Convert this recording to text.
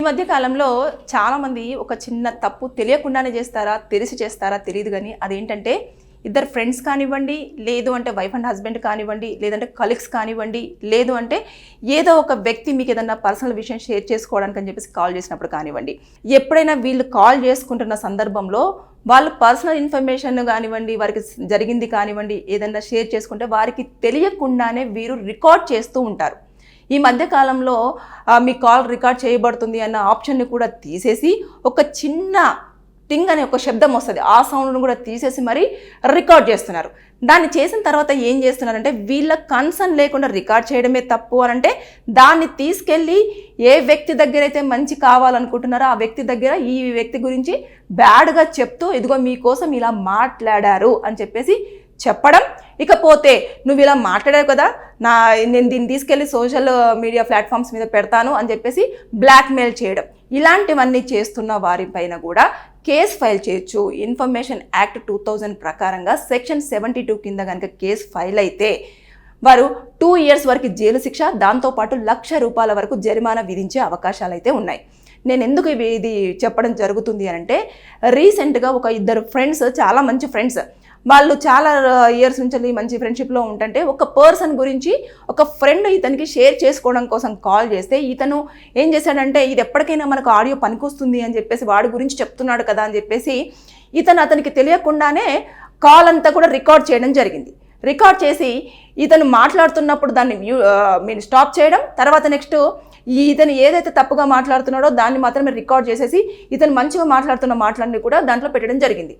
ఈ మధ్య కాలంలో చాలామంది ఒక చిన్న తప్పు తెలియకుండానే చేస్తారా, తెలిసి చేస్తారా తెలియదు. కానీ అదేంటంటే ఇద్దరు ఫ్రెండ్స్ కానివ్వండి, లేదు అంటే వైఫ్ అండ్ హస్బెండ్ కానివ్వండి, లేదంటే కలీగ్స్ కానివ్వండి, లేదు అంటే ఏదో ఒక వ్యక్తి మీకు ఏదన్నా పర్సనల్ విషయం షేర్ చేసుకోవడానికి అని చెప్పేసి కాల్ చేసినప్పుడు కానివ్వండి, ఎప్పుడైనా వీళ్ళు కాల్ చేసుకుంటున్న సందర్భంలో వాళ్ళు పర్సనల్ ఇన్ఫర్మేషన్ కానివ్వండి, వారికి జరిగింది కానివ్వండి, ఏదన్నా షేర్ చేసుకుంటే వారికి తెలియకుండానే వీరు రికార్డ్ చేస్తూ ఉంటారు. ఈ మధ్య కాలంలో మీ కాల్ రికార్డ్ చేయబడుతుంది అన్న ఆప్షన్ని కూడా తీసేసి ఒక చిన్న టింగ్ అనే ఒక శబ్దం వస్తుంది, ఆ సౌండ్ను కూడా తీసేసి మరి రికార్డ్ చేస్తున్నారు. దాన్ని చేసిన తర్వాత ఏం చేస్తున్నారంటే వీళ్ళ కన్సర్న్ లేకుండా రికార్డ్ చేయడమే తప్పు అని అంటే దాన్ని తీసుకెళ్ళి ఏ వ్యక్తి దగ్గర అయితే మంచి కావాలనుకుంటున్నారో ఆ వ్యక్తి దగ్గర ఈ వ్యక్తి గురించి బ్యాడ్గా చెప్తూ ఇదిగో మీకోసం ఇలా మాట్లాడారు అని చెప్పేసి చెప్పడం. ఇకపోతే నువ్వు ఇలా మాట్లాడావు కదా, నేను దీన్ని తీసుకెళ్ళి సోషల్ మీడియా ప్లాట్ఫామ్స్ మీద పెడతాను అని చెప్పేసి బ్లాక్మెయిల్ చేయడం, ఇలాంటివన్నీ చేస్తున్న వారిపైన కూడా కేసు ఫైల్ చేయొచ్చు. ఇన్ఫర్మేషన్ యాక్ట్ 2000 ప్రకారంగా సెక్షన్ 72 కింద కనుక కేసు ఫైల్ అయితే వారు 2 years వరకు జైలు శిక్ష, దాంతోపాటు ₹1,00,000 వరకు జరిమానా విధించే అవకాశాలు అయితే ఉన్నాయి. నేను ఎందుకు ఇది చెప్పడం జరుగుతుంది అంటే రీసెంట్గా ఒక ఇద్దరు ఫ్రెండ్స్, చాలా మంచి ఫ్రెండ్స్, వాళ్ళు చాలా ఇయర్స్ నుంచి మంచి ఫ్రెండ్షిప్లో ఉంటుంటే ఒక పర్సన్ గురించి ఒక ఫ్రెండ్ ఇతనికి షేర్ చేసుకోవడం కోసం కాల్ చేస్తే ఇతను ఏం చేశాడంటే ఇది ఎప్పటికైనా మనకు ఆడియో పనికొస్తుంది అని చెప్పేసి వాడి గురించి చెప్తున్నాడు కదా అని చెప్పేసి అతనికి తెలియకుండానే కాల్ అంతా కూడా రికార్డ్ చేయడం జరిగింది. రికార్డ్ చేసి ఇతను మాట్లాడుతున్నప్పుడు దాన్ని స్టాప్ చేయడం, తర్వాత నెక్స్ట్ ఇతను ఏదైతే తప్పుగా మాట్లాడుతున్నాడో దాన్ని మాత్రమే రికార్డ్ చేసేసి ఇతను మంచిగా మాట్లాడుతున్న మాటలన్నీ కూడా దాంట్లో పెట్టడం జరిగింది.